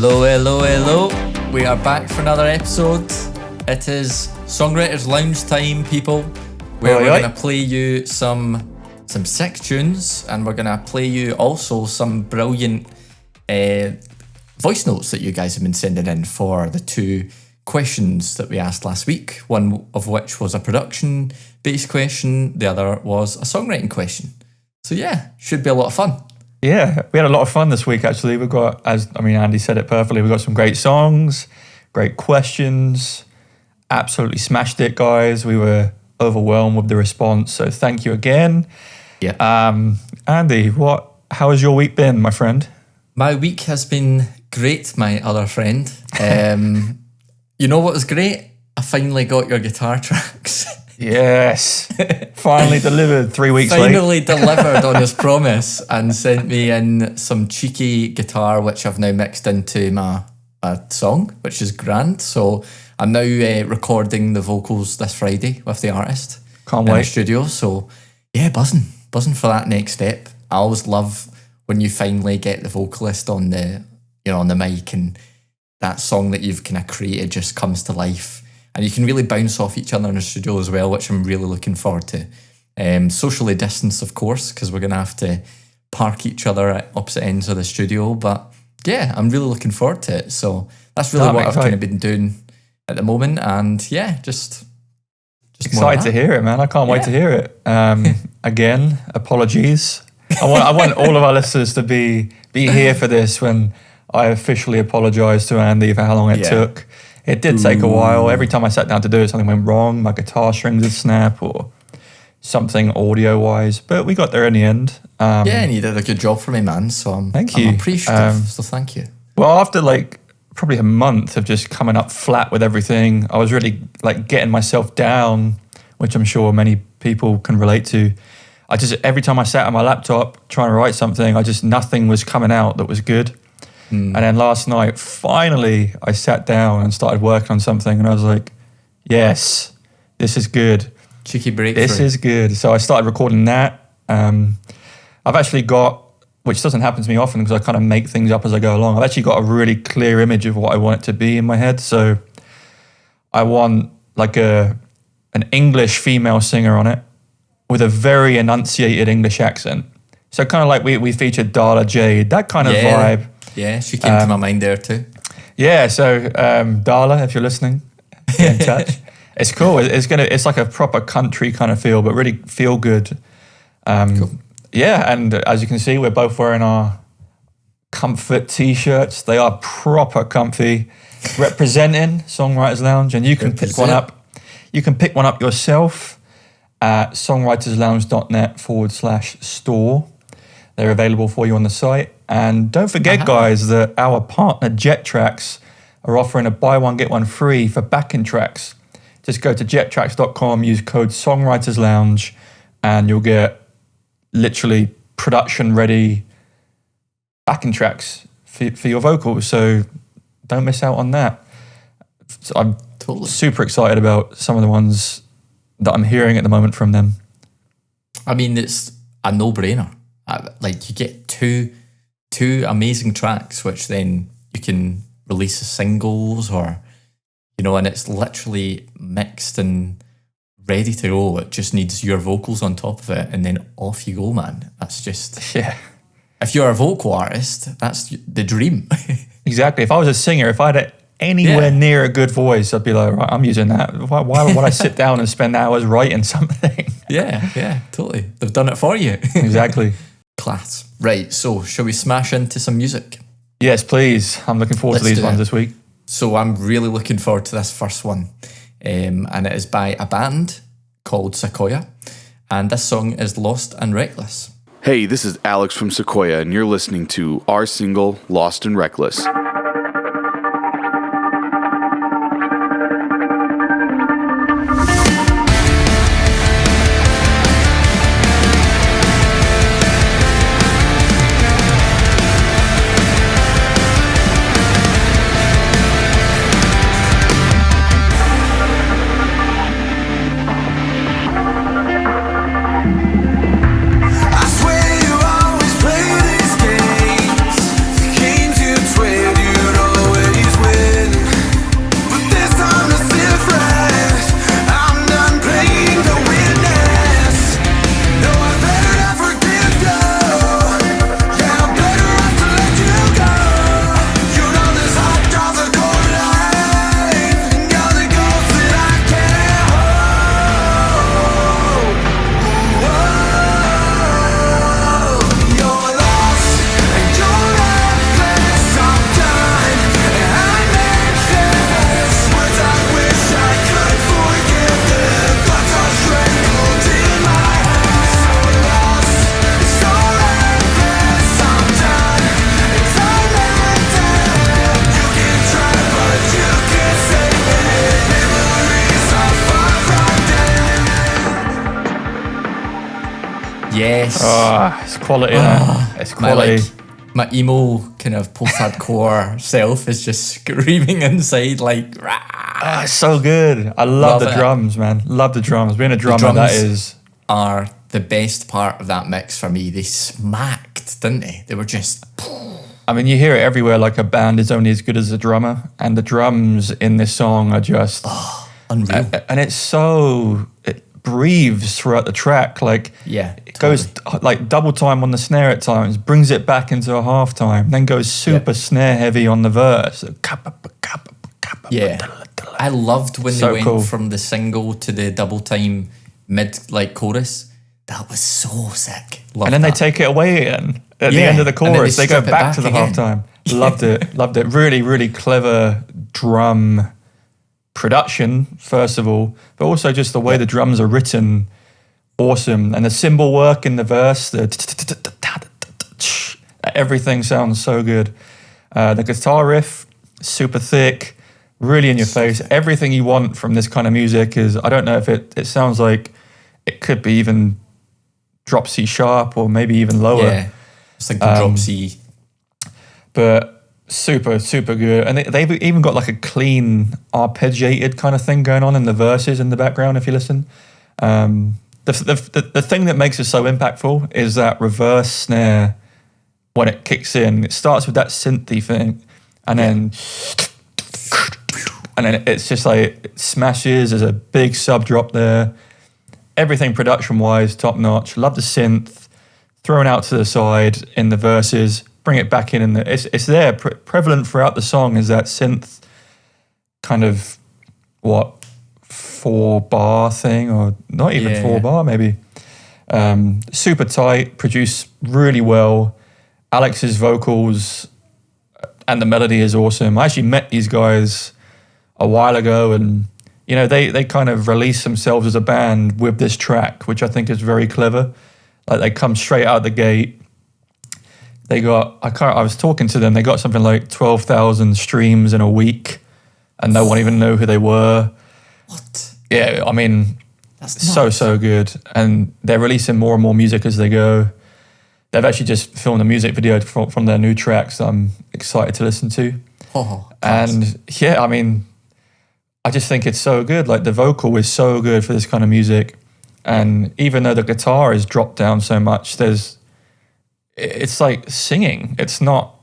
Hello, hello, hello. We are back for another episode. It is Songwriters Lounge time, people, where we're going to play you some sick tunes, and we're going to play you also some brilliant voice notes that you guys have been sending in for the two questions that we asked last week, one of which was a production-based question, the other was a songwriting question. So yeah, should be a lot of fun. Yeah, we had a lot of fun this week, actually. We've got, Andy said it perfectly, we've got some great songs, great questions, absolutely smashed it, guys. We were overwhelmed with the response, so thank you again. Yeah. Andy, how has your week been, my friend? My week has been great, my other friend. You know what was great? I finally got your guitar tracks. Yes. Finally delivered 3 weeks late. Finally delivered on his promise and sent me in some cheeky guitar, which I've now mixed into my song, which is grand. So I'm now recording the vocals this Friday with the artist. Can't wait. In the studio. So yeah, buzzing for that next step. I always love when you finally get the vocalist on the mic and that song that you've kind of created just comes to life. And you can really bounce off each other in the studio as well, which I'm really looking forward to. Socially distanced, of course, because we're going to have to park each other at opposite ends of the studio. But yeah, I'm really looking forward to it. So that's really what I've kind of been doing at the moment. And yeah, just excited to hear it, man. I can't wait to hear it. Again, apologies. I want all of our listeners to be here for this when I officially apologise to Andy for how long it took. It did take a while. Every time I sat down to do it, something went wrong. My guitar strings would snap or something audio-wise. But we got there in the end. And you did a good job for me, man. So I'm appreciative. So thank you. Well, after probably a month of just coming up flat with everything, I was really getting myself down, which I'm sure many people can relate to. Every time I sat on my laptop trying to write something, nothing was coming out that was good. And then last night, finally, I sat down and started working on something, and I was like, yes, this is good. Cheeky breakthrough. This is good. So I started recording that. I've actually got, which doesn't happen to me often because I kind of make things up as I go along, I've actually got a really clear image of what I want it to be in my head. So I want an English female singer on it with a very enunciated English accent. So kind of like we featured Darla Jade, that kind of vibe. Yeah, she came to my mind there too. Yeah, so Darla, if you're listening, get in touch. It's cool. It's like a proper country kind of feel, but really feel good. Cool. Yeah, and as you can see, we're both wearing our comfort t-shirts. They are proper comfy, representing Songwriters Lounge, and you can pick one up. You can pick one up yourself at songwriterslounge.net/store. They're available for you on the site. And don't forget, guys, that our partner Jet Tracks are offering a buy one, get one free for backing tracks. Just go to jettracks.com, use code SongwritersLounge, and you'll get literally production-ready backing tracks for your vocals. So don't miss out on that. So I'm super excited about some of the ones that I'm hearing at the moment from them. I mean, it's a no-brainer. You get two amazing tracks, which then you can release as singles or, and it's literally mixed and ready to go. It just needs your vocals on top of it, and then off you go, man. That's just... Yeah. If you're a vocal artist, that's the dream. Exactly. If I was a singer, if I had anywhere near a good voice, I'd be like, right, I'm using that. Why would I sit down and spend hours writing something? Yeah, totally. They've done it for you. Exactly. Class. Right, so shall we smash into some music? Yes, please. I'm looking forward to these ones this week. So I'm really looking forward to this first one. And it is by a band called Sakoya. And this song is Lost and Reckless. Hey, this is Alex from Sakoya, and you're listening to our single, Lost and Reckless. I swear you always play these games. The games you played, you Yes. It's quality. It's quality. My emo kind of post-hardcore self is just screaming inside like, rah. It's so good. I love the drums, man. Love the drums. Being a drummer, that is... are the best part of that mix for me. They smacked, didn't they? They were just... I mean, you hear it everywhere, like a band is only as good as the drummer. And the drums in this song are just... unreal. And it's so... It breathes throughout the track. Like, it goes like double time on the snare at times, brings it back into a half time, then goes super snare heavy on the verse. Yeah. I loved when they went from the single to the double time mid like chorus. That was so sick. And then they take it away again at the end of the chorus. They go back to the half time. Loved it. Loved it. Really, really clever drum production, first of all, but also just the way the drums are written, awesome. And the cymbal work in the verse, everything sounds so good. The guitar riff, super thick, really in your face. Everything you want from this kind of music is, I don't know if it sounds like it could be even drop C sharp or maybe even lower. Yeah, it's like the drop C. But super, super good. And they've even got like a clean arpeggiated kind of thing going on in the verses in the background if you listen. The thing that makes it so impactful is that reverse snare when it kicks in. It starts with that synthy thing and then it's just like it smashes. There's a big sub drop there. Everything production-wise, top-notch. Love the synth. Thrown out to the side in the verses. Bring it back in. It's there. Prevalent throughout the song is that synth kind of, 4-bar thing? Or not even 4-bar, maybe. Super tight. Produced really well. Alex's vocals and the melody is awesome. I actually met these guys a while ago and you know, they kind of release themselves as a band with this track, which I think is very clever. Like they come straight out the gate. I was talking to them, they got something like 12,000 streams in a week and no one even knew who they were. What? Yeah, I mean, that's so good. And they're releasing more and more music as they go. They've actually just filmed a music video from their new tracks that I'm excited to listen to. And yeah, I mean, I just think it's so good. Like the vocal is so good for this kind of music. And even though the guitar is dropped down so much, it's like singing. It's not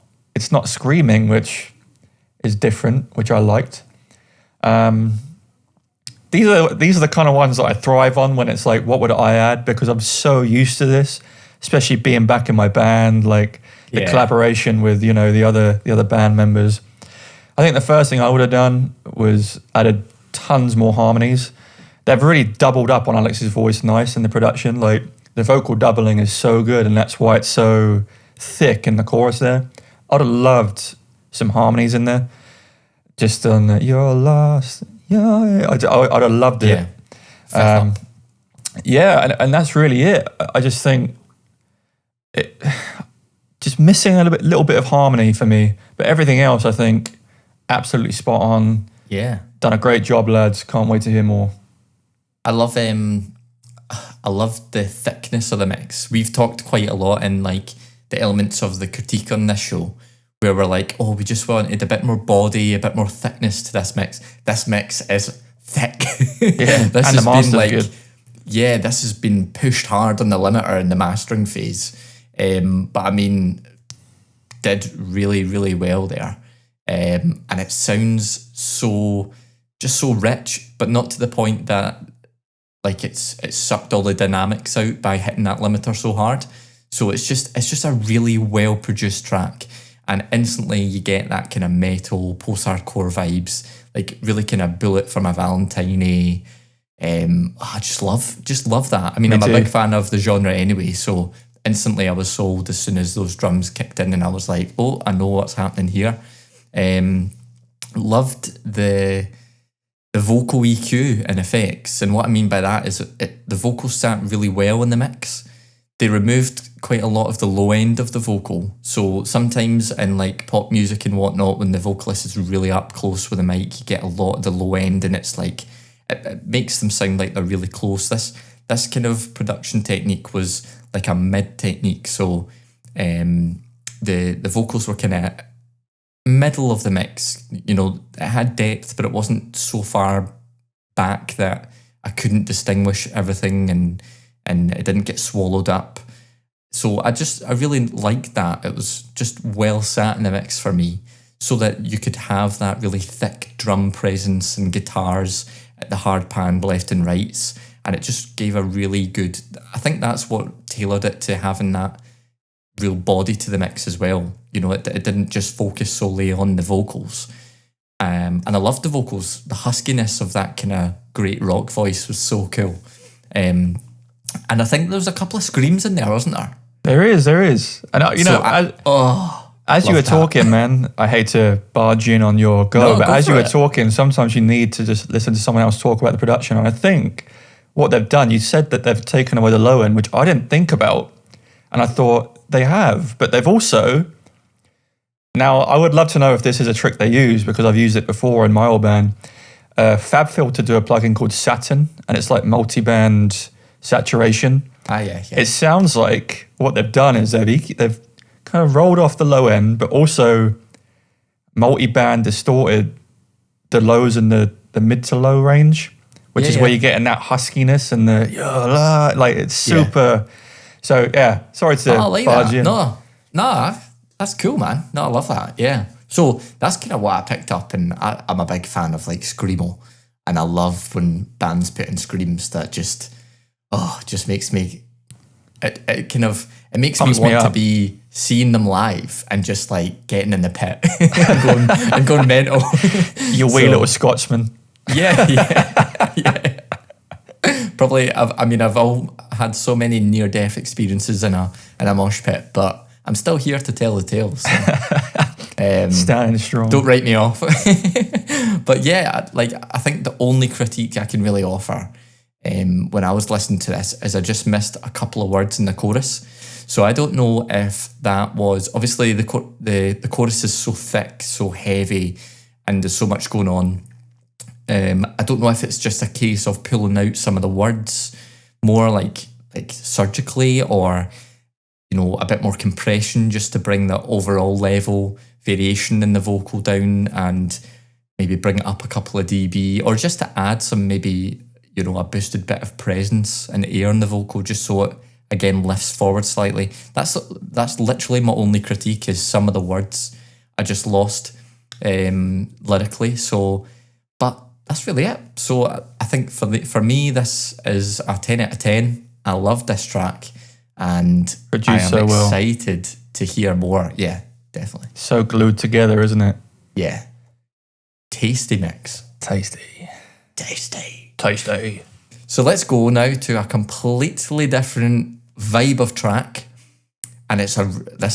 screaming, which is different, which I liked. These are the kind of ones that I thrive on when it's like, what would I add? Because I'm so used to this, especially being back in my band, like the collaboration with, you know, the other band members. I think the first thing I would have done was added tons more harmonies. They've really doubled up on Alex's voice nice in the production. Like the vocal doubling is so good and that's why it's so thick in the chorus there. I'd have loved some harmonies in there. Just on the, you're lost, I'd have loved it. And that's really it. I just think just missing a little bit of harmony for me. But everything else, I think, absolutely spot on. Yeah. Done a great job, lads. Can't wait to hear more. I love the thickness of the mix. We've talked quite a lot in like the elements of the critique on this show where we're like, oh, we just wanted a bit more body, a bit more thickness to this mix. This mix is thick. Yeah, this and has the been master's good. Yeah, this has been pushed hard on the limiter in the mastering phase. But I mean, did really, really well there. And it sounds so rich, but not to the point that like it's sucked all the dynamics out by hitting that limiter so hard. So it's just a really well produced track, and instantly you get that kind of metal post-hardcore vibes, like really kind of Bullet for My Valentine. I just love that. I mean, I'm a big fan of the genre anyway, so instantly I was sold as soon as those drums kicked in, and I was like, oh, I know what's happening here. Loved the vocal EQ and effects, and what I mean by that is the vocals sat really well in the mix. They removed quite a lot of the low end of the vocal, so sometimes in like pop music and whatnot, when the vocalist is really up close with the mic, you get a lot of the low end, and it's like it makes them sound like they're really close. This kind of production technique was like a mid technique. So the vocals were kind of middle of the mix. You know, it had depth, but it wasn't so far back that I couldn't distinguish everything, and it didn't get swallowed up. So I really liked that. It was just well sat in the mix for me, so that you could have that really thick drum presence and guitars at the hard pan left and rights, and it just gave a really good, I think that's what tailored it to having that real body to the mix as well. You know, it didn't just focus solely on the vocals. And I loved the vocals. The huskiness of that kind of great rock voice was so cool. And I think there was a couple of screams in there, wasn't there? There is. And as you were talking, man, I hate to barge in on your go, but as you were talking, sometimes you need to just listen to someone else talk about the production. And I think what they've done, you said that they've taken away the low end, which I didn't think about. And I thought they have, but they've also... Now, I would love to know if this is a trick they use, because I've used it before in my old band. FabFilter do a plugin called Saturn, and it's like multi-band saturation. Yeah. It sounds like what they've done is they've kind of rolled off the low end, but also multi-band distorted the lows in the mid to low range, which is where you're getting that huskiness and the like it's super. Yeah. So yeah, sorry to barge in. No, that's cool, man. No, I love that. Yeah. So that's kind of what I picked up, and I'm a big fan of like screamo, and I love when bands put in screams that just makes me. It makes me want to be seeing them live and just like getting in the pit and going mental. You wee little Scotsman. Yeah. Probably. I've all had so many near-death experiences in a mosh pit, but I'm still here to tell the tale. So, standing strong. Don't write me off. But yeah, I think the only critique I can really offer when I was listening to this is I just missed a couple of words in the chorus. So I don't know if that was, obviously the chorus is so thick, so heavy, and there's so much going on. I don't know if it's just a case of pulling out some of the words more like surgically, or you know, a bit more compression just to bring the overall level variation in the vocal down, and maybe bring it up a couple of dB, or just to add some maybe, you know, a boosted bit of presence and air in the vocal, just so it again lifts forward slightly. That's literally my only critique, is some of the words I just lost lyrically. So, but that's really it. So I think for me, this is a 10 out of 10. I love this track, and I am excited to hear more. Yeah, definitely. So glued together, isn't it? Yeah. Tasty mix. Tasty. So let's go now to a completely different vibe of track, and this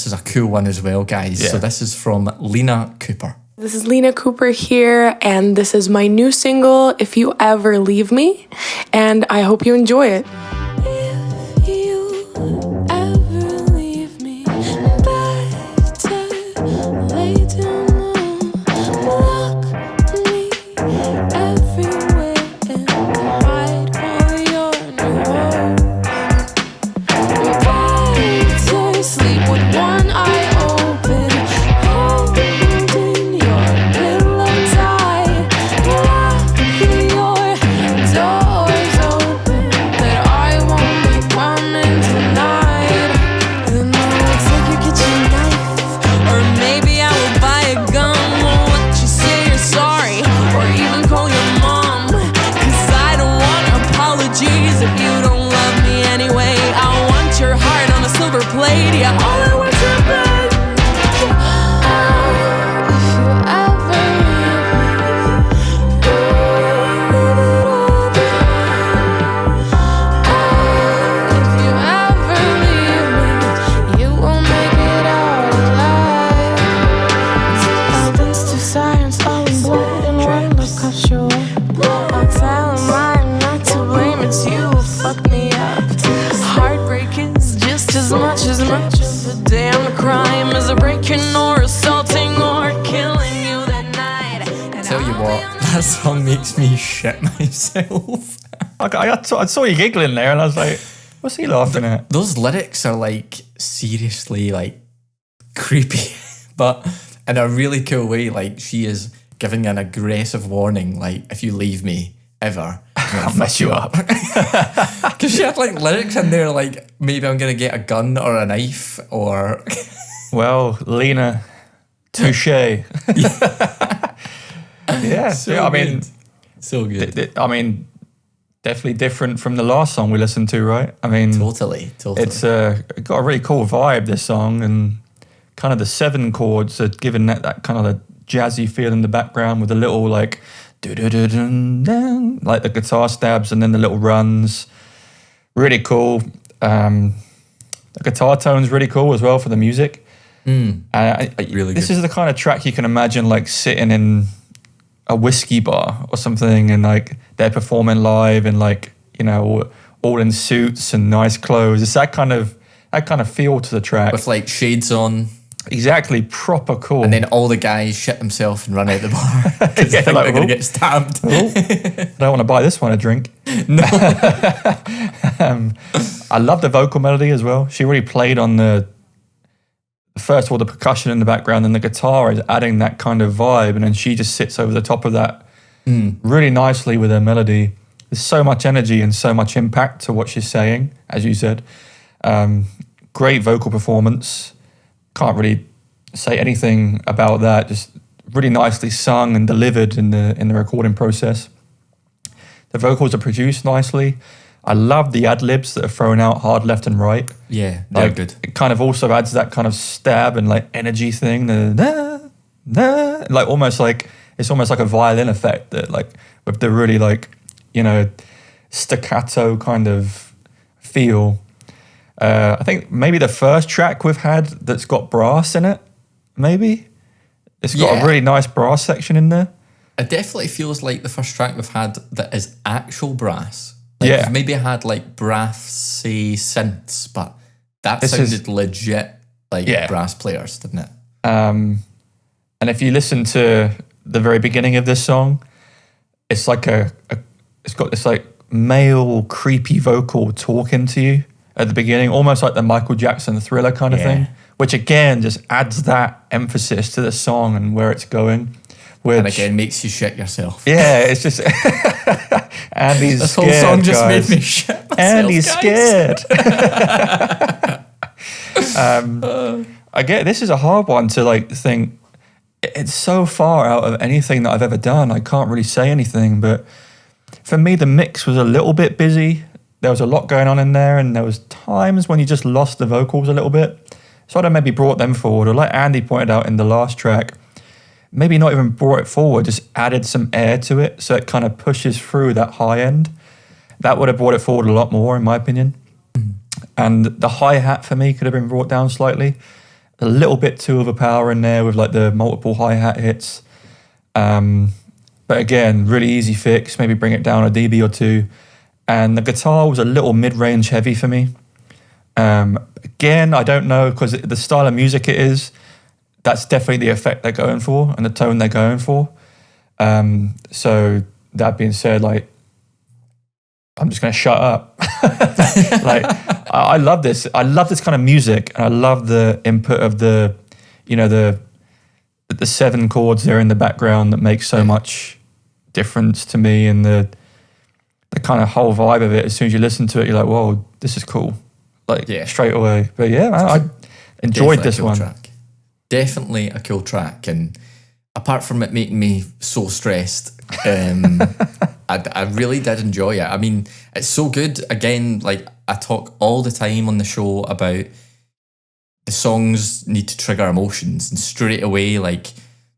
is a cool one as well, guys. Yeah. So this is from Lina Cooper. This is Lina Cooper here, and this is my new single, If You Ever Leave Me, and I hope you enjoy it. If you ever leave me, better late alone. Lock me everywhere and hide all your new hopes. Better sleep with one eye open, holding your pillow tight. Lock your doors open, that I won't be coming tonight. And I will take your kitchen knife, or maybe I will buy a gun. Won't let you say you're sorry, or even call your mom, 'cause I don't want apologies if you don't love me anyway. I want your heart on a silver plate, yeah, all I want to bed. If you ever leave me, leave it all behind. If you ever leave me, you won't make it out alive. Distance to silence, all in blood, and one look I'll show up. I'll tell him I'm not to blame, it's you who fucked me up. Heartbreak is just as much of a damn crime as a breaking or assaulting or killing you that night. Tell you what, that song makes me shit myself. I saw you giggling there, and I was like, What's he laughing at? Those lyrics are like seriously like creepy, but in a really cool way. Like she is giving an aggressive warning, like if you leave me ever, I'll mess you up. Because she had like lyrics in there like maybe I'm gonna get a gun or a knife or Well, Lina, touche. Yeah, so I mean, good. So good. I mean, definitely different from the last song we listened to, right? I mean, Totally. it's got a really cool vibe, this song, and kind of the 7 chords are giving that kind of a jazzy feel in the background with a little like do-do-do-dun-dun, like the guitar stabs and then the little runs. Really cool. The guitar tone's really cool as well for the music. Really this good. is the kind of track you can imagine like sitting in a whiskey bar or something, and like they're performing live and like, you know, all in suits and nice clothes. It's that kind of feel to the track. With like shades on. Exactly, proper cool. And then all the guys shit themselves and run out the bar because Yeah, they think like, they're going "Oh. to get stabbed. I don't want to buy this one a drink. No. I love the vocal melody as well. She really played on the first of all the percussion in the background, and the guitar is adding that kind of vibe, and then she just sits over the top of that really nicely with her melody. There's so much energy and so much impact to what she's saying, as you said. Great vocal performance. Can't really say anything about that. Just really nicely sung and delivered in the recording process. The vocals are produced nicely. I love the ad-libs that are thrown out hard left and right. Yeah, they're Like, good. it kind of also adds that kind of stab and like energy thing. Like almost like it's almost like a violin effect that like with the really like, you know, staccato kind of feel. I think maybe the first track we've had that's got brass in it, maybe. It's got Yeah. a really nice brass section in there. It definitely feels like the first track we've had that is actual brass. Like Yeah. we've maybe had like brassy synths, but that This sounded is- legit like Yeah. brass players, didn't it? And if you listen to the very beginning of this song, it's like it's got this like male creepy vocal talking to you at the beginning, almost like the Michael Jackson Thriller kind of Yeah. thing, which again just adds that emphasis to the song and where it's going. Which, And again, makes you shit yourself. yeah, it's just Andy's This scared. whole song just guys. made me shit myself, Andy's guys. scared. I get this is a hard one to like think. It's so far out of anything that I've ever done. I can't really say anything, but for me, the mix was a little bit busy. There was a lot going on in there, and there was times when you just lost the vocals a little bit. So I'd have maybe brought them forward, or like Andy pointed out in the last track, maybe not even brought it forward, just added some air to it so it kind of pushes through that high end. That would have brought it forward a lot more, in my opinion. And the hi-hat for me could have been brought down slightly. A little bit too overpowering there with like the multiple hi-hat hits. But again, really easy fix, maybe bring it down a dB or two. And the guitar was a little mid-range heavy for me. Again, I don't know, because the style of music it is, that's definitely the effect they're going for and the tone they're going for. So that being said, like, I'm just going to shut up. Like, I love this. I love this kind of music, and I love the input of the, you know, the 7 chords there in the background that make so much difference to me, and the kind of whole vibe of it. As soon as you listen to it, you're like, whoa, this is cool. Like, Yeah. straight away. But yeah, man, I enjoyed Definitely this a cool one. track. Definitely a cool track, and apart from it making me so stressed, I really did enjoy it. I mean, it's so good. Again, like I talk all the time on the show about the songs need to trigger emotions, and straight away, like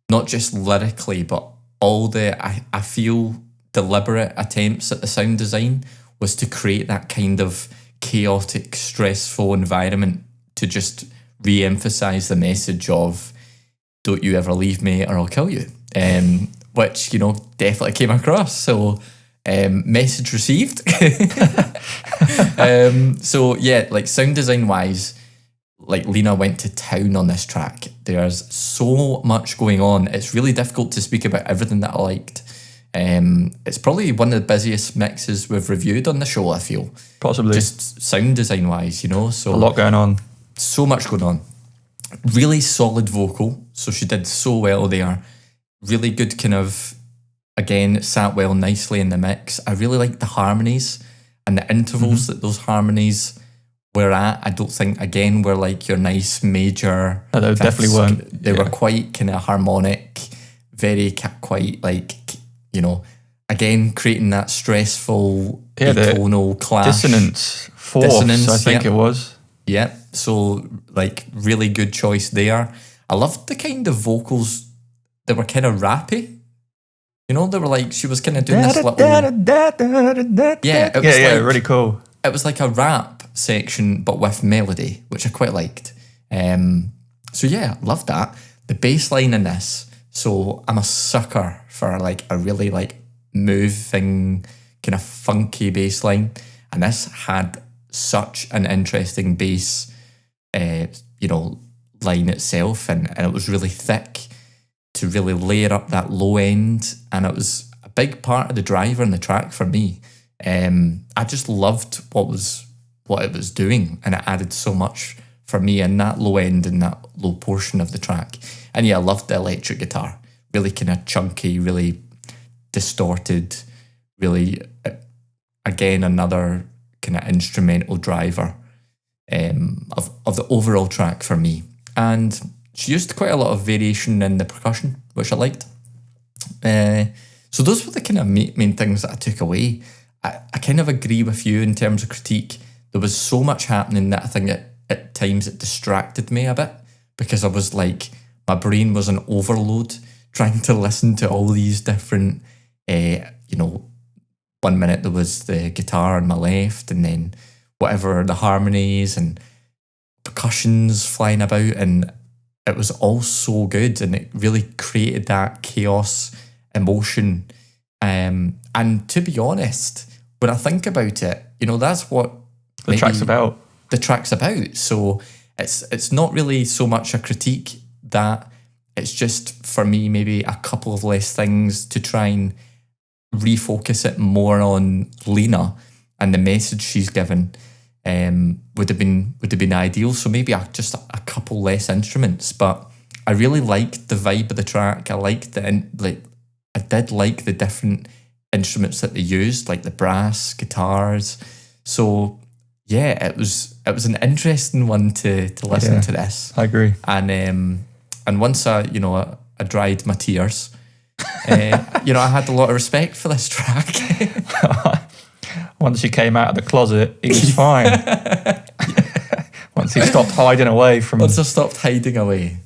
not just lyrically, but all the I feel deliberate attempts at the sound design was to create that kind of chaotic, stressful environment to just re-emphasize the message of "Don't you ever leave me, or I'll kill you," which definitely came across. So, message received. So yeah, like sound design wise, like Lina went to town on this track. There's so much going on. It's really difficult to speak about everything that I liked. It's probably one of the busiest mixes we've reviewed on the show, I feel. Possibly. Just sound design wise, you know. So a lot going on. So much going on. Really solid vocal. So she did so well there. Really good kind of, again, it sat well nicely in the mix. I really like the harmonies and the intervals that those harmonies were at. I don't think, again, were like your nice major. No, they definitely weren't. They were quite kind of harmonic, very quite like, you know, again, creating that stressful tonal clash. Dissonance, I think it was. Yeah, so like really good choice there. I loved the kind of vocals that were kind of rappy. You know, they were like, she was kind of doing this little... Yeah, it was like, really cool. It was like a rap section, but with melody, which I quite liked. So yeah, loved that. The bass line in this, so I'm a sucker for like a really like moving, kind of funky bass line. And this had such an interesting bass, line itself, and it was really thick to really layer up that low end, and it was a big part of the driver in the track for me. I just loved what it was doing, and it added so much for me in that low end and that low portion of the track. And yeah, I loved the electric guitar, really kind of chunky, really distorted, really, again, another kind of instrumental driver of the overall track for me. And she used quite a lot of variation in the percussion, which I liked. So those were the kind of main things that I took away. I kind of agree with you in terms of critique. There was so much happening that I think at times it distracted me a bit, because I was like, my brain was on overload trying to listen to all these different, 1 minute there was the guitar on my left, and then whatever, the harmonies and percussions flying about, and it was all so good, and it really created that chaos emotion. And to be honest, when I think about it, that's what the track's about. The track's about. So it's not really so much a critique, that it's just for me maybe a couple of less things to try and refocus it more on Lina and the message she's given. Would have been ideal. So maybe just a couple less instruments, but I really liked the vibe of the track. I liked I did like the different instruments that they used, like the brass, guitars. So yeah, it was an interesting one to listen to this. I agree. And once I dried my tears, I had a lot of respect for this track. Once he came out of the closet, he was fine. Once he stopped hiding away from... Once I stopped hiding away.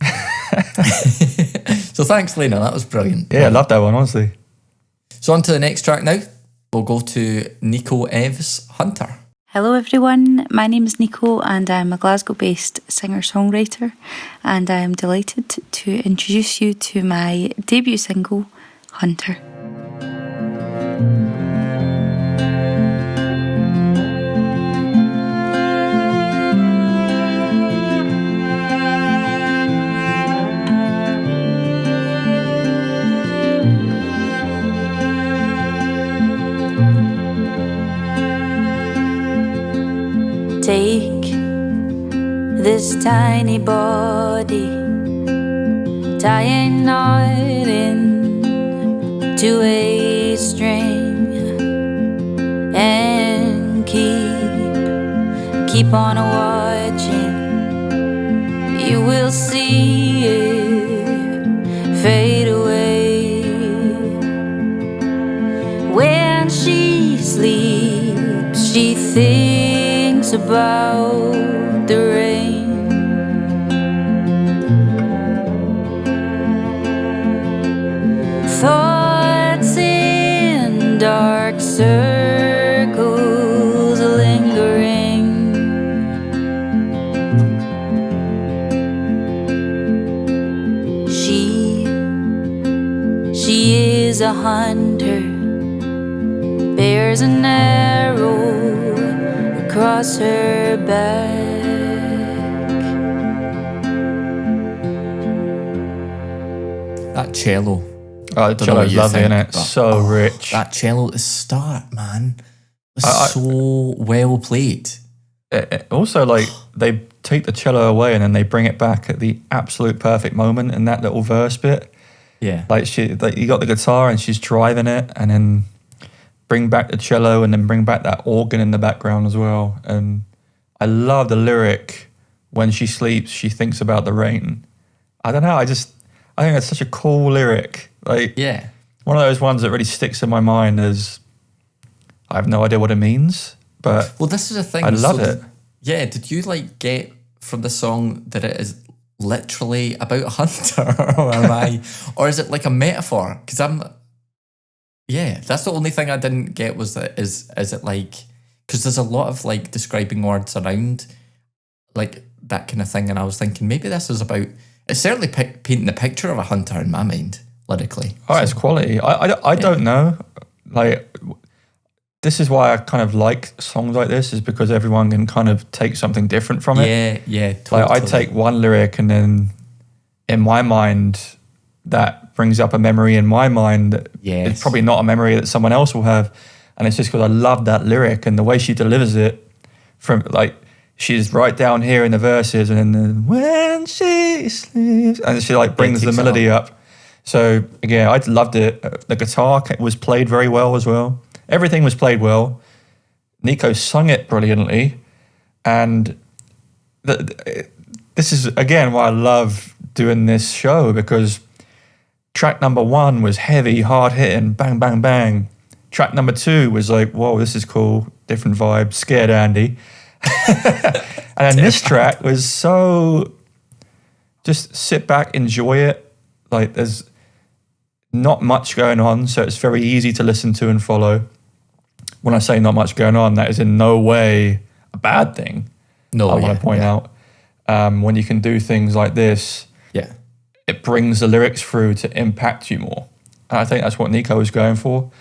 So thanks, Lina. That was brilliant. Yeah, I love that one, honestly. So on to the next track now. We'll go to Nico Ev's Hunter. Hello everyone, my name is Nico and I'm a Glasgow-based singer-songwriter, and I am delighted to introduce you to my debut single, Hunter. Take this tiny body, tie a knot into a string, and keep on watching. You will see it fade away when she sleeps. She thinks about the rain. Thoughts in dark circles lingering. She is a hunter, bears an arrow across her back. That cello. The Don't know what cello's you lovely, think, isn't it? but- So rich. That cello at the start, man, was I- so well played. Also, like, they take the cello away and then they bring it back at the absolute perfect moment in that little verse bit. Yeah. Like, you got the guitar and she's driving it, and then bring back the cello and then bring back that organ in the background as well. And I love the lyric, when she sleeps, she thinks about the rain. I don't know, I think that's such a cool lyric. Like, Yeah. one of those ones that really sticks in my mind is, I have no idea what it means, but Well, this is the thing. I love it. Yeah. Did you like get from the song that it is literally about a hunter, or is it like a metaphor? Because that's the only thing I didn't get was that is it like, because there's a lot of like describing words around like that kind of thing, and I was thinking maybe this is about. It's certainly painting a picture of a hunter in my mind lyrically. Oh, it's quality. I don't know. Like, this is why I kind of like songs like this, is because everyone can kind of take something different from it. Yeah, totally. Like, I take one lyric and then in my mind that brings up a memory in my mind that Yes. it's probably not a memory that someone else will have. And it's just because I love that lyric and the way she delivers it, from like, she's right down here in the verses and then when she sleeps, and she like brings the takes it melody up. So again, I loved it. The guitar was played very well as well. Everything was played well. Nico sung it brilliantly. And this is, again, why I love doing this show, because track number 1 was heavy, hard-hitting, bang, bang, bang. Track number 2 was like, whoa, this is cool, different vibe, scared Andy. And then this track was so, just sit back, enjoy it. Like, there's not much going on, so it's very easy to listen to and follow. When I say not much going on, that is in no way a bad thing. No, I want to point out. When you can do things like this, Yeah. it brings the lyrics through to impact you more. And I think that's what Nico was going for,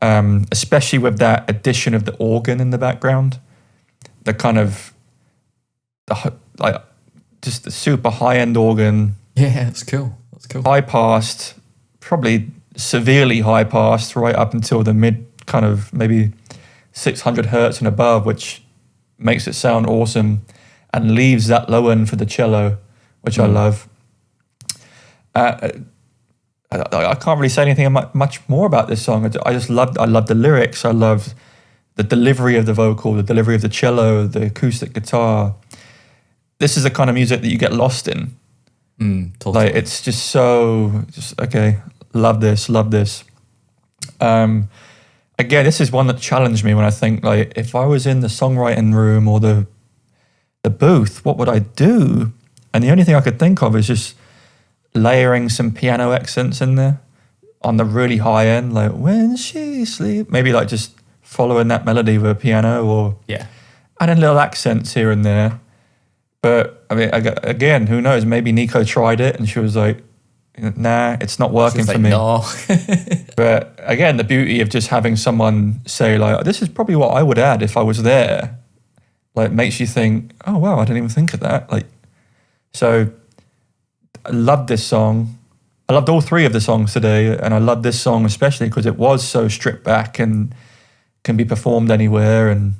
especially with that addition of the organ in the background, the kind of, just the super high-end organ, Yeah, it's cool. That's cool. high-passed, probably severely high-passed right up until the mid kind of maybe 600 hertz and above, which makes it sound awesome and leaves that low end for the cello, which I love. I can't really say anything much more about this song. I love the lyrics. I love the delivery of the vocal, the delivery of the cello, the acoustic guitar. This is the kind of music that you get lost in. Totally. Like, it's just okay, love this. Again, this is one that challenged me when I think, like, if I was in the songwriting room or the booth, what would I do? And the only thing I could think of is just layering some piano accents in there on the really high end, like when she sleeps. Maybe like just following that melody with a piano, or adding little accents here and there. But I mean, again, who knows? Maybe Nico tried it and she was like, nah, it's not working for me. No. But again, the beauty of just having someone say, like, this is probably what I would add if I was there, like, makes you think, oh wow, I didn't even think of that. Like, so I loved this song. I loved all 3 of the songs today, and I love this song especially because it was so stripped back and can be performed anywhere, and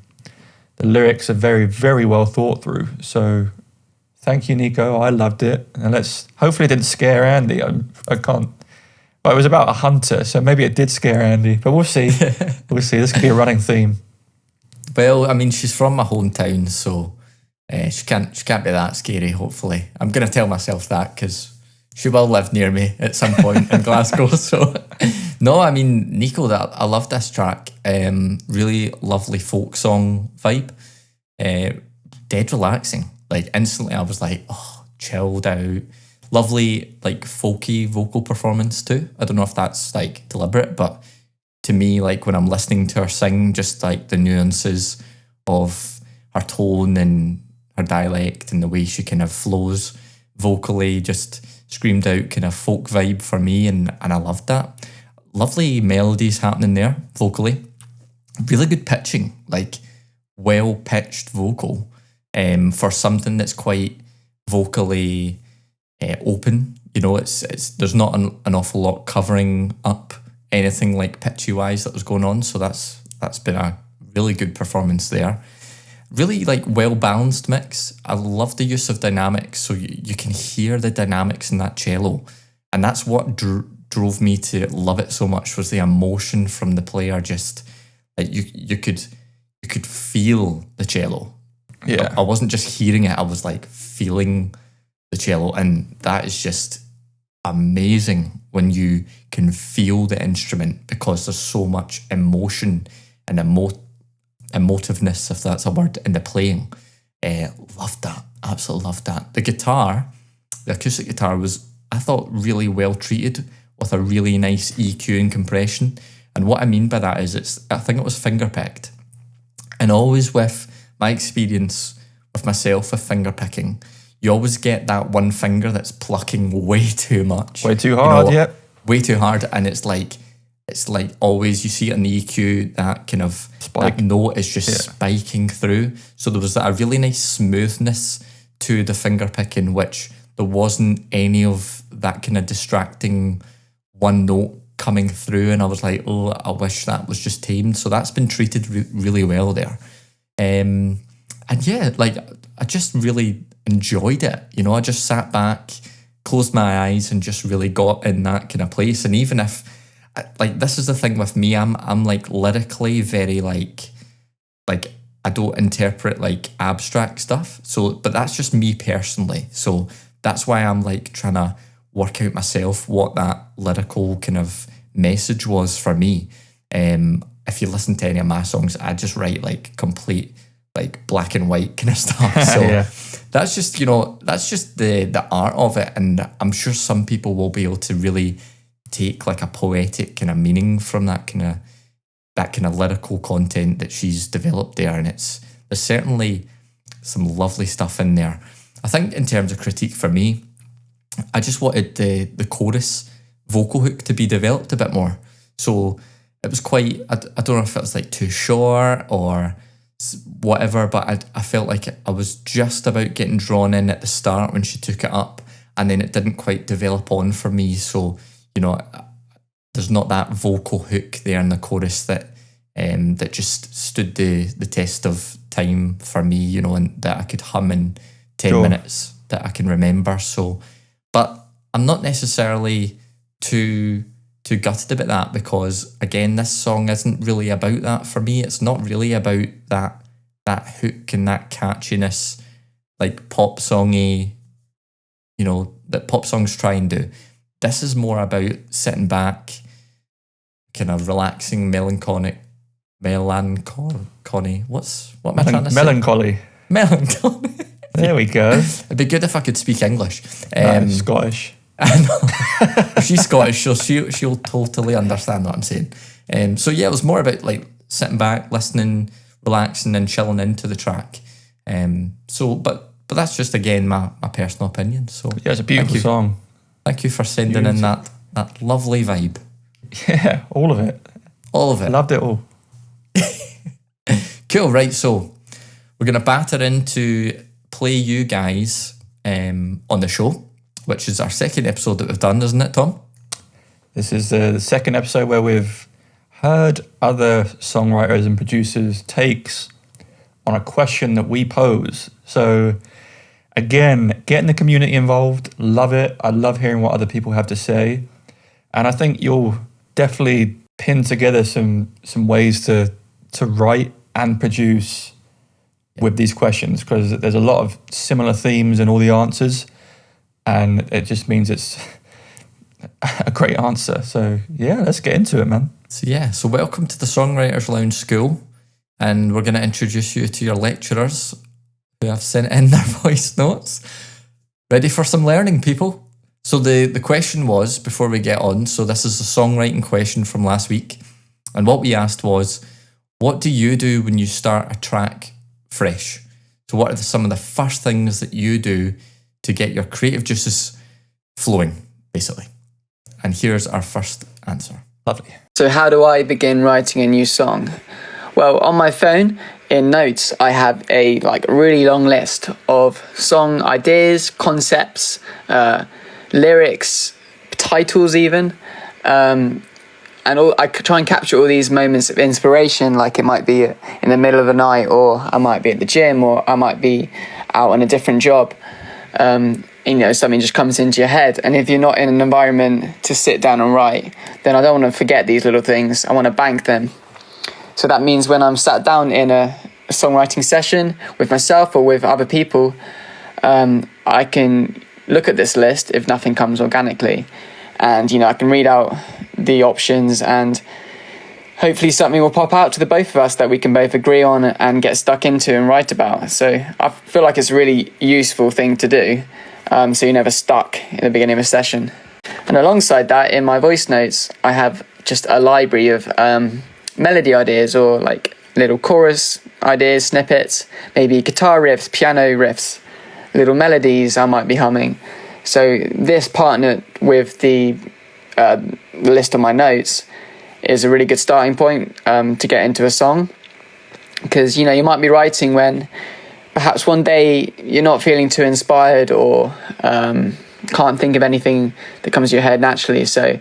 the lyrics are very, very well thought through. So thank you, Nico. I loved it. And hopefully it didn't scare Andy. I can't. Well, it was about a hunter, so maybe it did scare Andy, but we'll see. We'll see. This could be a running theme. Well, I mean, she's from my hometown, so she can't be that scary, hopefully. I'm going to tell myself that because she will live near me at some point in Glasgow. So, no, I mean, Nico, I love this track. Really lovely folk song vibe. Dead relaxing. Like, instantly I was like, oh, chilled out. Lovely, like, folky vocal performance too. I don't know if that's, like, deliberate, but to me, like, when I'm listening to her sing, just, like, the nuances of her tone and her dialect and the way she kind of flows vocally just screamed out kind of folk vibe for me, and I loved that. Lovely melodies happening there vocally. Really good pitching, like, well-pitched vocal for something that's quite vocally open, You know, it's there's not an awful lot covering up anything like pitchy wise that was going on. So that's been a really good performance there. Really like well balanced mix. I love the use of dynamics, so you can hear the dynamics in that cello, and that's what drove me to love it so much, was the emotion from the player. Just like you could feel the cello. Yeah. I wasn't just hearing it, I was like feeling the cello, and that is just amazing when you can feel the instrument, because there's so much emotion and emotiveness, if that's a word, in the playing. Loved that, absolutely loved that. The guitar, the acoustic guitar, was, I thought, really well treated with a really nice EQ and compression. And what I mean by that is, I think it was finger picked. And always with my experience with myself with finger picking, you always get that one finger that's plucking way too much. Way too hard, yeah. Way too hard, and it's like always, you see it in the EQ, that kind of Spike. that note is just spiking through. So there was a really nice smoothness to the finger picking, which there wasn't any of that kind of distracting one note coming through, and I was like, oh, I wish that was just tamed. So that's been treated really well there. And yeah, like I just really enjoyed it. You know, I just sat back, closed my eyes, and just really got in that kind of place. And even if, like, this is the thing with me, I'm like lyrically very like I don't interpret like abstract stuff. So, but that's just me personally. So that's why I'm like trying to work out myself what that lyrical kind of message was for me. If you listen to any of my songs, I just write like complete like black and white kind of stuff. So Yeah. that's just, you know, that's just the art of it. And I'm sure some people will be able to really take like a poetic kind of meaning from that kind of lyrical content that she's developed there. And there's certainly some lovely stuff in there. I think in terms of critique for me, I just wanted the chorus vocal hook to be developed a bit more. So it was quite, I don't know if it was like too short or whatever, but I felt like I was just about getting drawn in at the start when she took it up, and then it didn't quite develop on for me. So, you know, there's not that vocal hook there in the chorus that just stood the test of time for me, you know, and that I could hum in 10 minutes that I can remember. So, but I'm not necessarily too gutted about that, because again, this song isn't really about that for me. It's not really about that hook and that catchiness, like pop songy, you know, that pop songs try and do. This is more about sitting back, kind of relaxing, melancholy. What am I trying to say? Melancholy. Melancholy. There we go. It'd be good if I could speak English. Scottish. I know. If she's Scottish, so she'll totally understand what I'm saying. So yeah, it was more about like sitting back, listening, relaxing, and chilling into the track. But that's just again my personal opinion. So Yeah, it's a beautiful song. Thank you for sending in that lovely vibe. Yeah, all of it. All of I it. loved it all. Cool, right, so we're going to batter into play you guys on the show, which is our second episode that we've done, isn't it, Tom? This is the second episode where we've heard other songwriters and producers' takes on a question that we pose. So again, getting the community involved, love it. I love hearing what other people have to say. And I think you'll definitely pin together some ways to write and produce with these questions, because there's a lot of similar themes in all the answers, and it just means it's a great answer. So yeah, let's get into it, man. So welcome to the Songwriters Lounge School, and we're going to introduce you to your lecturers who have sent in their voice notes. Ready for some learning, people? So the question was, before we get on, so this is a songwriting question from last week, and what we asked was, what do you do when you start a track fresh? So what are some of the first things that you do to get your creative juices flowing, basically? And here's our first answer. Lovely. So how do I begin writing a new song? Well, on my phone, in notes, I have a really long list of song ideas, concepts, lyrics, titles even. I try and capture all these moments of inspiration, like it might be in the middle of the night, or I might be at the gym, or I might be out on a different job. Something just comes into your head. And if you're not in an environment to sit down and write, then I don't want to forget these little things. I want to bank them. So that means when I'm sat down in a songwriting session with myself or with other people, I can look at this list if nothing comes organically. And, I can read out the options, and hopefully something will pop out to the both of us that we can both agree on and get stuck into and write about. So I feel like it's a really useful thing to do, so you're never stuck in the beginning of a session. And alongside that, in my voice notes, I have just a library of melody ideas, or like little chorus ideas, snippets, maybe guitar riffs, piano riffs, little melodies I might be humming. So this, partnered with the list of my notes, is a really good starting point to get into a song. Because, you might be writing when perhaps one day you're not feeling too inspired, or can't think of anything that comes to your head naturally. So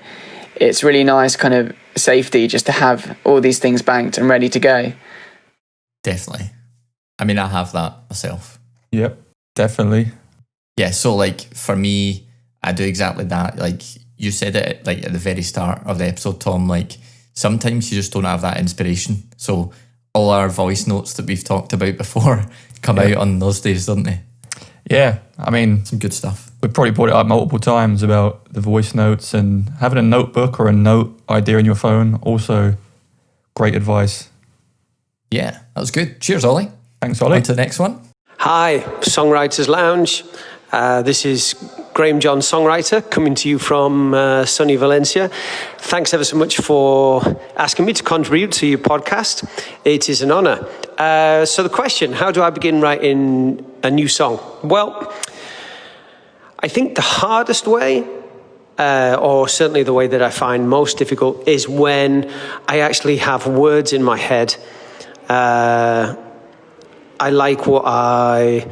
it's really nice kind of safety just to have all these things banked and ready to go. Definitely. I mean, I have that myself. Yep, definitely. Yeah, so like for me, I do exactly that. Like you said it like at the very start of the episode, Tom, like sometimes you just don't have that inspiration. So all our voice notes that we've talked about before come out on those days, don't they? Yeah, I mean, some good stuff. We've probably brought it up multiple times about the voice notes, and having a notebook or a note idea in your phone, also great advice. Yeah, that was good. Cheers, Ollie. Thanks, Ollie. On to the next one. Hi, Songwriters Lounge. This is Graham John, songwriter, coming to you from sunny Valencia. Thanks ever so much for asking me to contribute to your podcast. It is an honour. So the question, how do I begin writing a new song? Well, I think the hardest way, or certainly the way that I find most difficult, is when I actually have words in my head. I like what I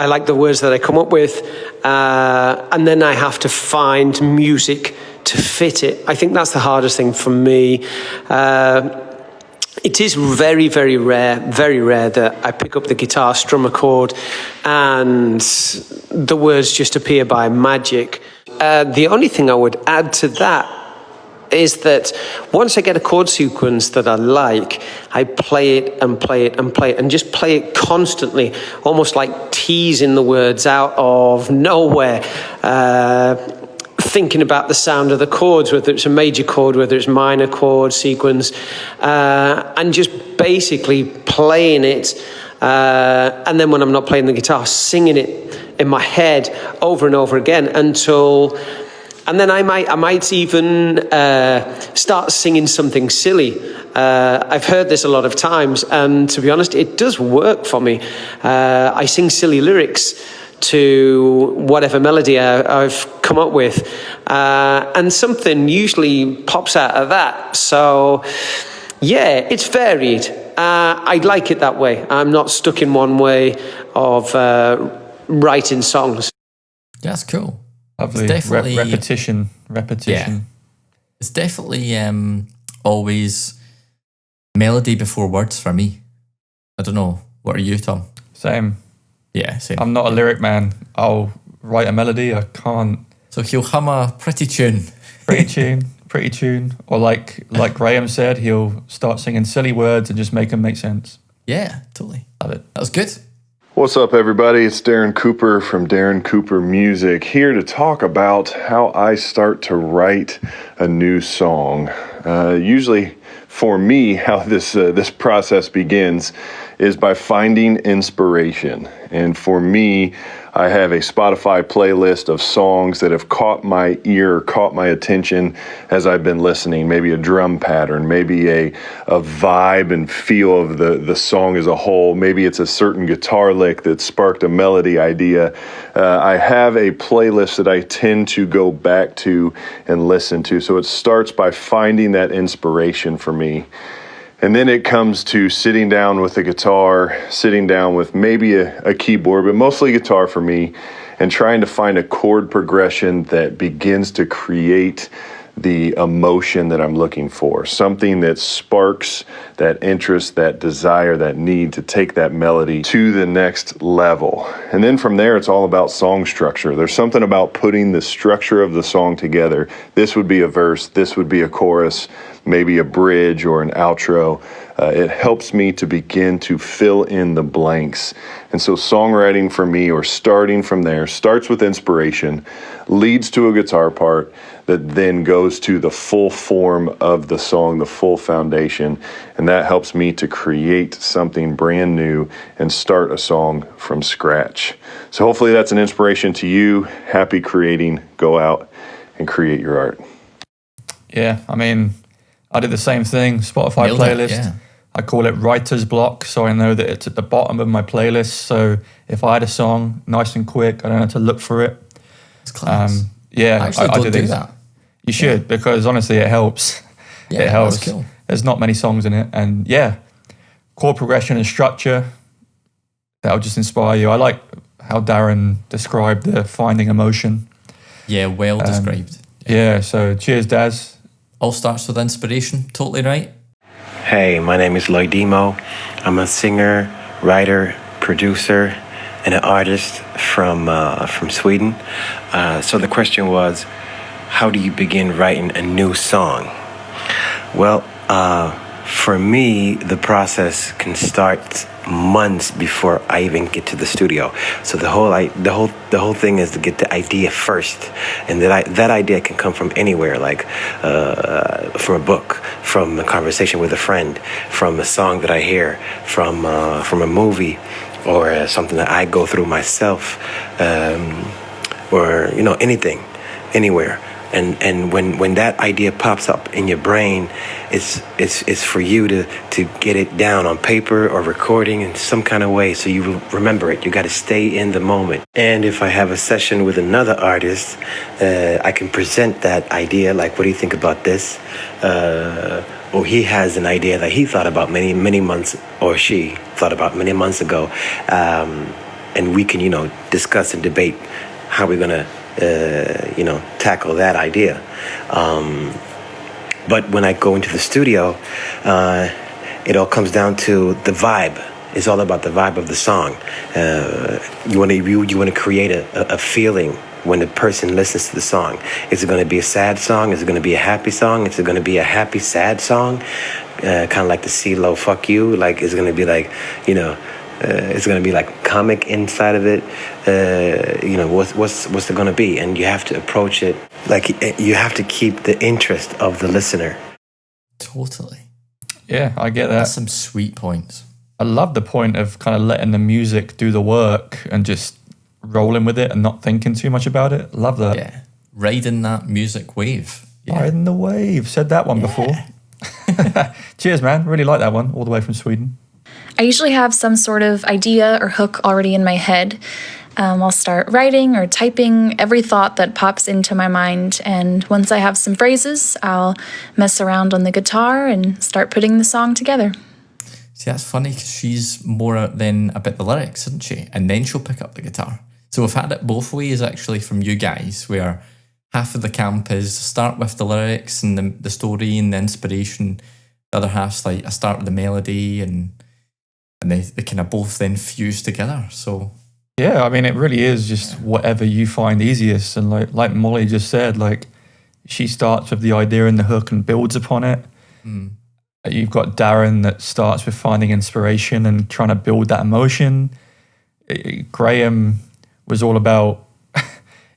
like the words that I come up with, and then I have to find music to fit it. I think that's the hardest thing for me. It is very, very rare that I pick up the guitar, strum a chord, and the words just appear by magic. The only thing I would add to that is that once I get a chord sequence that I like, I play it and play it and play it and just play it constantly, almost like teasing the words out of nowhere, thinking about the sound of the chords, whether it's a major chord, whether it's minor chord sequence, and just basically playing it. And then when I'm not playing the guitar, singing it in my head over and over again until... And then I might even start singing something silly. I've heard this a lot of times, and to be honest, it does work for me. I sing silly lyrics to whatever melody I've come up with, and something usually pops out of that. So, yeah, it's varied. I like it that way. I'm not stuck in one way of writing songs. Yeah, that's cool. Lovely. Definitely, repetition. Yeah. It's definitely always melody before words for me. I don't know. What are you, Tom? Same. Yeah, same. I'm not a lyric man. I'll write a melody. I can't. So he'll hum a pretty tune. Pretty tune. Or like Graham said, he'll start singing silly words and just make them make sense. Yeah, totally. Love it. That was good. What's up, everybody? It's Darren Cooper from Darren Cooper Music, here to talk about how I start to write a new song. Usually, for me, how this process begins is by finding inspiration. And for me, I have a Spotify playlist of songs that have caught my ear, caught my attention as I've been listening. Maybe a drum pattern, maybe a vibe and feel of the song as a whole. Maybe it's a certain guitar lick that sparked a melody idea. I have a playlist that I tend to go back to and listen to. So it starts by finding that inspiration for me. And then it comes to sitting down with the guitar, sitting down with maybe a keyboard, but mostly guitar for me, and trying to find a chord progression that begins to create the emotion that I'm looking for, something that sparks that interest, that desire, that need to take that melody to the next level. And then from there, it's all about song structure. There's something about putting the structure of the song together. This would be a verse, this would be a chorus, maybe a bridge or an outro. It helps me to begin to fill in the blanks. And so songwriting for me, or starting from there, starts with inspiration, leads to a guitar part that then goes to the full form of the song, the full foundation. And that helps me to create something brand new and start a song from scratch. So hopefully that's an inspiration to you. Happy creating. Go out and create your art. Yeah, I mean, I did the same thing. Spotify Nailed it, playlist. yeah. I call it writer's block, so I know that it's at the bottom of my playlist. So if I had a song, nice and quick, I don't have to look for it. It's class. Yeah, I actually don't do these. that. You should, because honestly, it helps. Yeah, it helps. that's cool. There's not many songs in it, and yeah, chord progression and structure, that'll just inspire you. I like how Darren described the finding emotion. Yeah, well described. Yeah, so cheers, Daz. All starts with inspiration. Totally right. Hey, my name is Loidimo. I'm a singer, writer, producer, and an artist from Sweden. So the question was, how do you begin writing a new song? Well, for me, the process can start months before I even get to the studio. So the whole thing is to get the idea first, and that idea can come from anywhere, like from a book, from a conversation with a friend, from a song that I hear, from a movie, or something that I go through myself, or anything, anywhere. And when that idea pops up in your brain, it's for you to get it down on paper or recording in some kind of way, so you remember it. You got to stay in the moment. And if I have a session with another artist, I can present that idea, like, what do you think about this? Or he has an idea that he thought about many months, or she thought about many months ago, and we can discuss and debate how we're gonna tackle that idea. But when I go into the studio, it all comes down to the vibe. It's all about the vibe of the song. You want to create a feeling when the person listens to the song. Is it going to be a sad song? Is it going to be a happy song? Is it going to be a happy, sad song? Kind of like the CeeLo Fuck You? Like, is it going to be like, it's going to be like comic inside of it. What's it going to be? And you have to approach it like you have to keep the interest of the listener. Totally. Yeah, I get that. That's some sweet points. I love the point of kind of letting the music do the work and just rolling with it and not thinking too much about it. Love that. Yeah. Riding that music wave. Yeah. Riding the wave. Said that one before. Cheers, man. Really like that one. All the way from Sweden. I usually have some sort of idea or hook already in my head. I'll start writing or typing every thought that pops into my mind, and once I have some phrases, I'll mess around on the guitar and start putting the song together. See, that's funny because she's more than about the lyrics, isn't she? And then she'll pick up the guitar. So we've had it both ways actually from you guys, where half of the camp is start with the lyrics and the story and the inspiration. The other half's like I start with the melody and they kind of both then fuse together. So yeah, I mean, it really is just whatever you find easiest. And like Molly just said, like she starts with the idea and the hook and builds upon it. Mm. You've got Darren that starts with finding inspiration and trying to build that emotion. Graham was all about,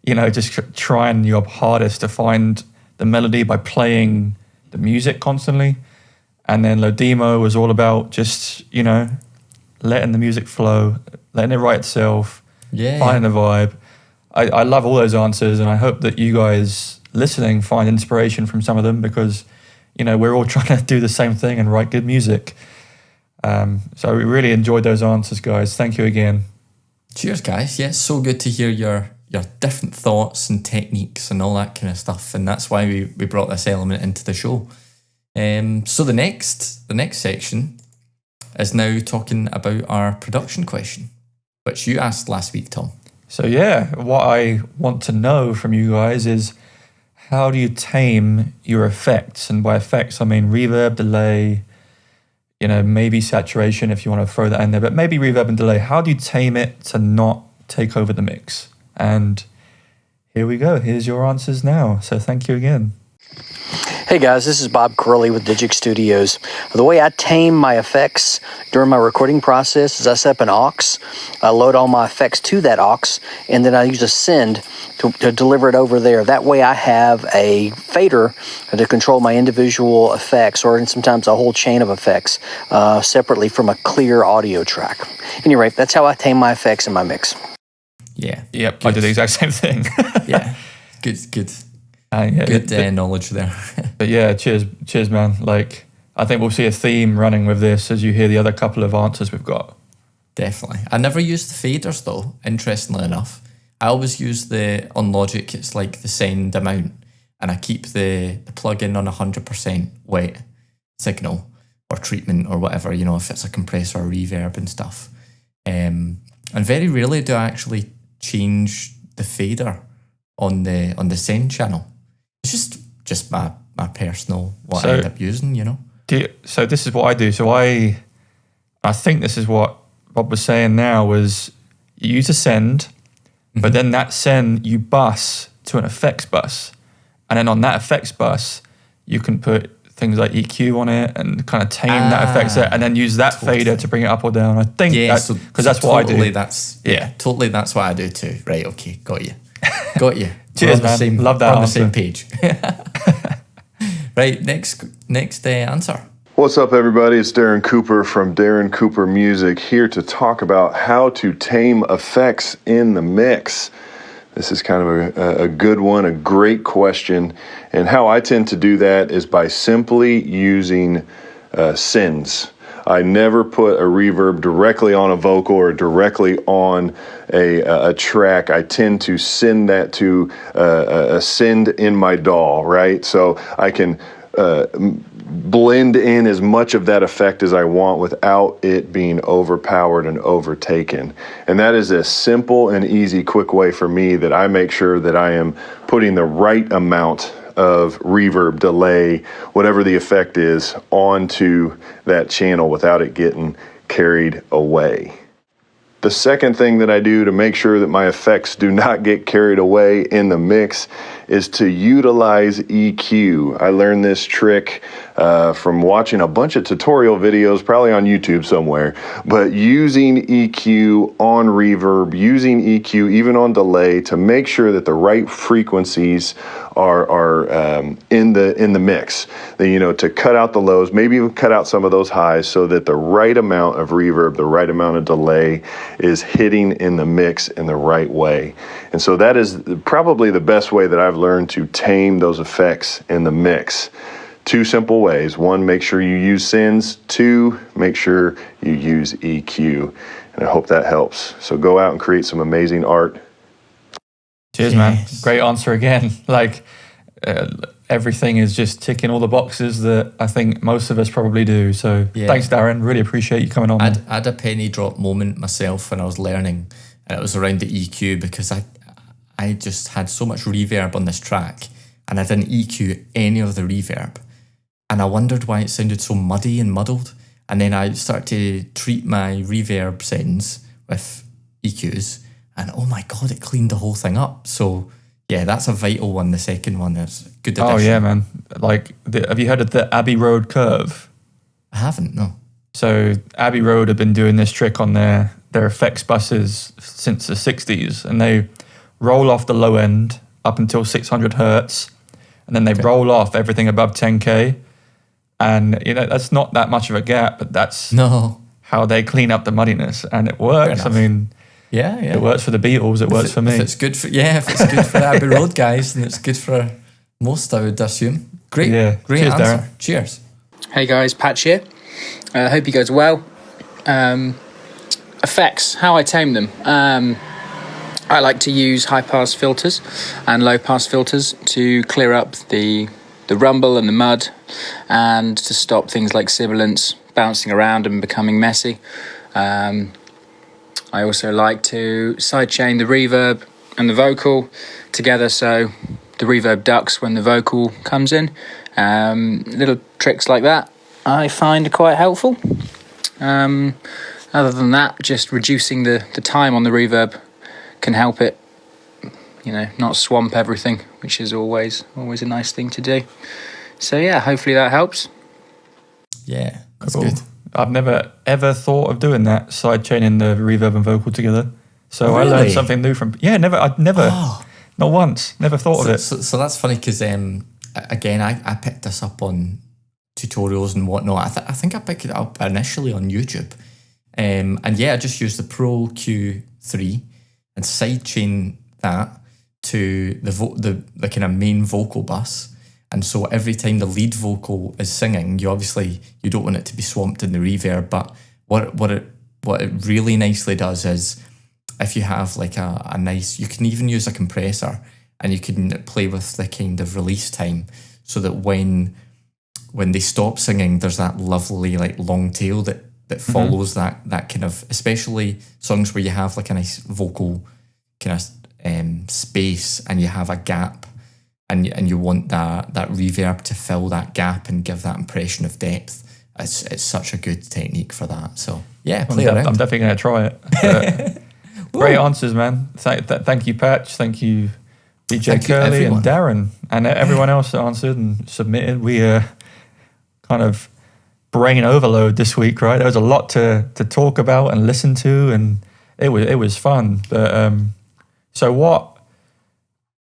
just trying your hardest to find the melody by playing the music constantly. And then Lodimo was all about just, letting the music flow, letting it write itself, finding the vibe. I love all those answers, and I hope that you guys listening find inspiration from some of them, because, we're all trying to do the same thing and write good music. So we really enjoyed those answers, guys. Thank you again. Cheers, guys. Yeah, it's so good to hear your different thoughts and techniques and all that kind of stuff, and that's why we brought this element into the show. So the next section is now talking about our production question, which you asked last week, Tom. So yeah, what I want to know from you guys is, how do you tame your effects? And by effects, I mean reverb, delay, maybe saturation if you want to throw that in there, but maybe reverb and delay. How do you tame it to not take over the mix? And here we go. Here's your answers now. So thank you again. Hey guys, this is Bob Curley with Digic Studios. The way I tame my effects during my recording process is I set up an aux, I load all my effects to that aux, and then I use a send to deliver it over there. That way I have a fader to control my individual effects, or sometimes a whole chain of effects separately from a clear audio track. Anyway, that's how I tame my effects in my mix. Yeah. Yep, Good. I do the exact same thing. Yeah. Good. Good knowledge there. But yeah, cheers, man. Like, I think we'll see a theme running with this as you hear the other couple of answers we've got. Definitely. I never used the faders though, interestingly enough. I always use on Logic, it's like the send amount, and I keep the plugin on 100% wet signal or treatment or whatever, if it's a compressor or reverb and stuff. And very rarely do I actually change the fader on the send channel. It's just my personal what I end up using, So this is what I do. So I think this is what Bob was saying now, was you use a send, but then that send you bus to an effects bus. And then on that effects bus, you can put things like EQ on it and kind of tame that effects there, and then use that fader to bring it up or down. I think that's what totally I do. Totally that's what I do too. Right, okay, got you. Cheers, man. Love that. We're on the same page. Right, next answer. What's up, everybody? It's Darren Cooper from Darren Cooper Music, here to talk about how to tame effects in the mix. This is kind of a good one, a great question. And how I tend to do that is by simply using sends. I never put a reverb directly on a vocal or directly on a track. I tend to send that to a send in my DAW, right? So I can blend in as much of that effect as I want without it being overpowered and overtaken. And that is a simple and easy, quick way for me that I make sure that I am putting the right amount of reverb, delay, whatever the effect is, onto that channel without it getting carried away. The second thing that I do to make sure that my effects do not get carried away in the mix is to utilize EQ. I learned this trick from watching a bunch of tutorial videos, probably on YouTube somewhere, but using EQ on reverb, using EQ even on delay to make sure that the right frequencies are in the mix. To cut out the lows, maybe even cut out some of those highs so that the right amount of reverb, the right amount of delay is hitting in the mix in the right way. And so that is probably the best way that I've learned to tame those effects in the mix. Two simple ways. One, make sure you use sends. Two, make sure you use EQ. And I hope that helps. So go out and create some amazing art. Cheers, man. Great answer again. Like, everything is just ticking all the boxes that I think most of us probably do. So thanks, Darren. Really appreciate you coming on. I had a penny drop moment myself when I was learning, and it was around the EQ, because I just had so much reverb on this track and I didn't EQ any of the reverb, and I wondered why it sounded so muddy and muddled. And then I started to treat my reverb sends with EQs, and oh my god, it cleaned the whole thing up. So yeah, that's a vital one. The second one is good addition. Oh yeah, man. Like, have you heard of the Abbey Road curve? I haven't, no. So Abbey Road have been doing this trick on their effects buses since the 60s, and they roll off the low end up until 600 hertz, and then they roll off everything above 10K. And, that's not that much of a gap, but that's how they clean up the muddiness. And it works. I mean, yeah. It works for the Beatles. It works for me. If it's good for the Abbey Road guys, then it's good for most, I would assume. Great Cheers, answer. Darren. Cheers. Hey guys, Patch here. I hope you guys are well. Effects, how I tame them. I like to use high-pass filters and low-pass filters to clear up the rumble and the mud, and to stop things like sibilance bouncing around and becoming messy. I also like to sidechain the reverb and the vocal together, so the reverb ducks when the vocal comes in. Little tricks like that I find quite helpful. Other than that, just reducing the time on the reverb can help it, not swamp everything, which is always a nice thing to do. So yeah, hopefully that helps. Yeah, that's Cool. good. I've never ever thought of doing that, sidechaining the reverb and vocal together. So I learned Really? something new from. Yeah, I'd never, not once, never thought of it. So that's funny because again, I picked this up on tutorials and whatnot. I think I picked it up initially on YouTube, and yeah, I just used the Pro Q3 and sidechain that to the kind of main vocal bus. And so every time the lead vocal is singing, you don't want it to be swamped in the reverb. But what it really nicely does is, if you have like a nice, you can even use a compressor and you can play with the kind of release time, so that when they stop singing, there's that lovely like long tail that follows that kind of, especially songs where you have like a nice vocal kind of space and you have a gap. And you want that reverb to fill that gap and give that impression of depth. It's such a good technique for that. So yeah, play around. I'm definitely going to try it. Great answers, man. Thank you, Patch. Thank you, DJ Thank you, Curly and everyone. Darren, and everyone else that answered and submitted. We kind of brain overload this week, right? There was a lot to talk about and listen to, and it was fun. But so what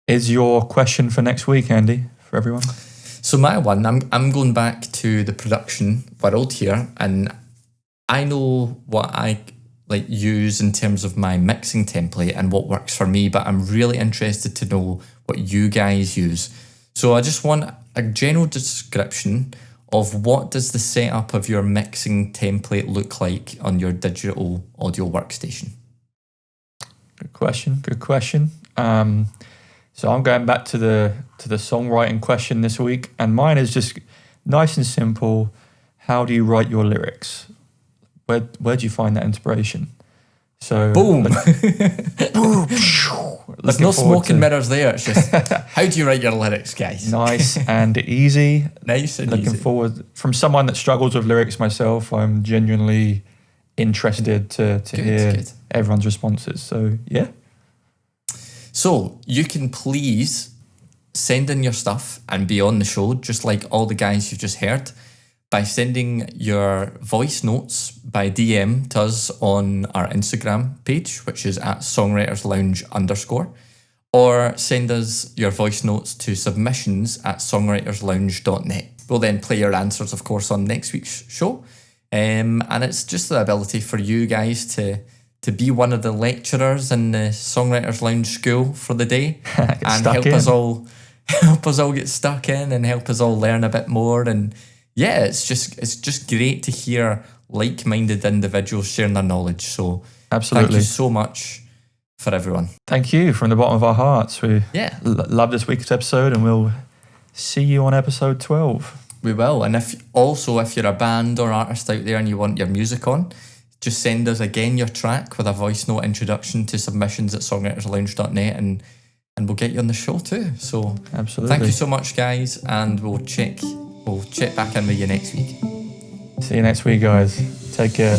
is your question for next week, Andy, for everyone? So my one, I'm going back to the production world here, and I know what I like use in terms of my mixing template and what works for me, but I'm really interested to know what you guys use. So I just want a general description of what does the setup of your mixing template look like on your digital audio workstation? Good question. So I'm going back to the songwriting question this week, and mine is just nice and simple. How do you write your lyrics? Where do you find that inspiration? So boom. There's no smoke and to- mirrors there. It's just, how do you write your lyrics, guys? Nice and easy. Nice and Looking easy. forward. From someone that struggles with lyrics myself, I'm genuinely interested to hear good. everyone's responses. So yeah. So you can please send in your stuff and be on the show, just like all the guys you've just heard, by sending your voice notes by DM to us on our Instagram page, which is at Songwriters Lounge _, or send us your voice notes to submissions at songwriterslounge.net. We'll then play your answers, of course, on next week's show. And it's just the ability for you guys to be one of the lecturers in the Songwriters Lounge school for the day and help us all get stuck in and help us all learn a bit more. And yeah, it's just great to hear like-minded individuals sharing their knowledge. So Absolutely. Thank you so much for everyone. Thank you from the bottom of our hearts. We love this week's episode, and we'll see you on episode 12. We will. And if you're a band or artist out there and you want your music on, just send us again your track with a voice note introduction to submissions at songwriterslounge.net and we'll get you on the show too. So Absolutely. Thank you so much, guys, and we'll check back in with you next week. See you next week, guys. Take care.